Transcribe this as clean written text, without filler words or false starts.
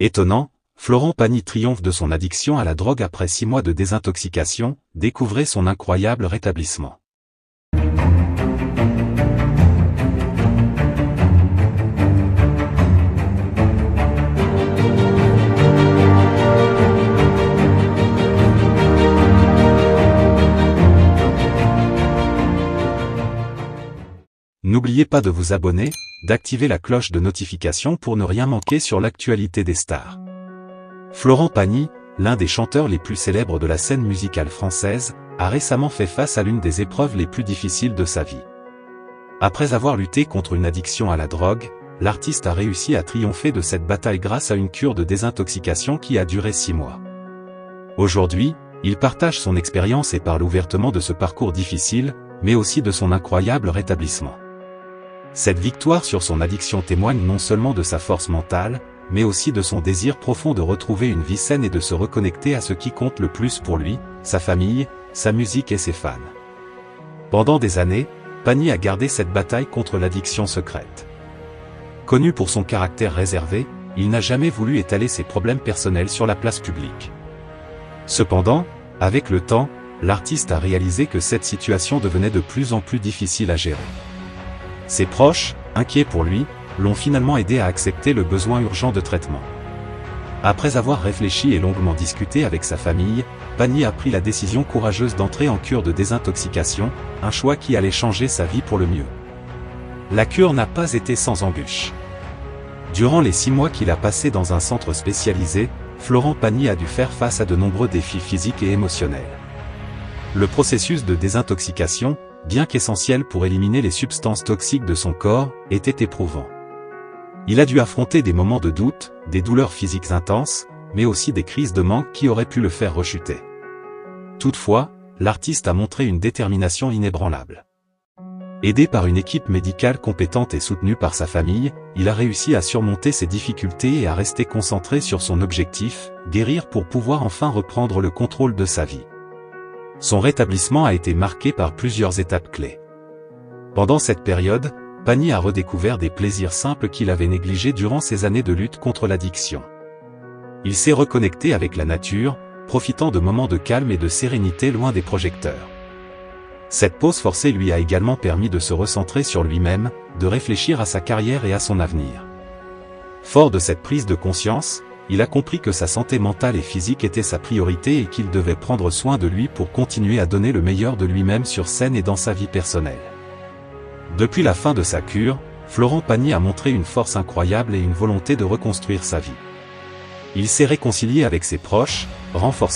Étonnant, Florent Pagny triomphe de son addiction à la drogue après 6 mois de désintoxication, découvrez son incroyable rétablissement. N'oubliez pas de vous abonner, d'activer la cloche de notification pour ne rien manquer sur l'actualité des stars. Florent Pagny, l'un des chanteurs les plus célèbres de la scène musicale française, a récemment fait face à l'une des épreuves les plus difficiles de sa vie. Après avoir lutté contre une addiction à la drogue, l'artiste a réussi à triompher de cette bataille grâce à une cure de désintoxication qui a duré 6 mois. Aujourd'hui, il partage son expérience et parle ouvertement de ce parcours difficile, mais aussi de son incroyable rétablissement. Cette victoire sur son addiction témoigne non seulement de sa force mentale, mais aussi de son désir profond de retrouver une vie saine et de se reconnecter à ce qui compte le plus pour lui, sa famille, sa musique et ses fans. Pendant des années, Pagny a gardé cette bataille contre l'addiction secrète. Connu pour son caractère réservé, il n'a jamais voulu étaler ses problèmes personnels sur la place publique. Cependant, avec le temps, l'artiste a réalisé que cette situation devenait de plus en plus difficile à gérer. Ses proches, inquiets pour lui, l'ont finalement aidé à accepter le besoin urgent de traitement. Après avoir réfléchi et longuement discuté avec sa famille, Pagny a pris la décision courageuse d'entrer en cure de désintoxication, un choix qui allait changer sa vie pour le mieux. La cure n'a pas été sans embûches. Durant les 6 mois qu'il a passés dans un centre spécialisé, Florent Pagny a dû faire face à de nombreux défis physiques et émotionnels. Le processus de désintoxication, bien qu'essentiel pour éliminer les substances toxiques de son corps, était éprouvant. Il a dû affronter des moments de doute, des douleurs physiques intenses, mais aussi des crises de manque qui auraient pu le faire rechuter. Toutefois, l'artiste a montré une détermination inébranlable. Aidé par une équipe médicale compétente et soutenue par sa famille, il a réussi à surmonter ses difficultés et à rester concentré sur son objectif, guérir pour pouvoir enfin reprendre le contrôle de sa vie. Son rétablissement a été marqué par plusieurs étapes clés. Pendant cette période, Pagny a redécouvert des plaisirs simples qu'il avait négligés durant ses années de lutte contre l'addiction. Il s'est reconnecté avec la nature, profitant de moments de calme et de sérénité loin des projecteurs. Cette pause forcée lui a également permis de se recentrer sur lui-même, de réfléchir à sa carrière et à son avenir. Fort de cette prise de conscience, il a compris que sa santé mentale et physique était sa priorité et qu'il devait prendre soin de lui pour continuer à donner le meilleur de lui-même sur scène et dans sa vie personnelle. Depuis la fin de sa cure, Florent Pagny a montré une force incroyable et une volonté de reconstruire sa vie. Il s'est réconcilié avec ses proches, renforcé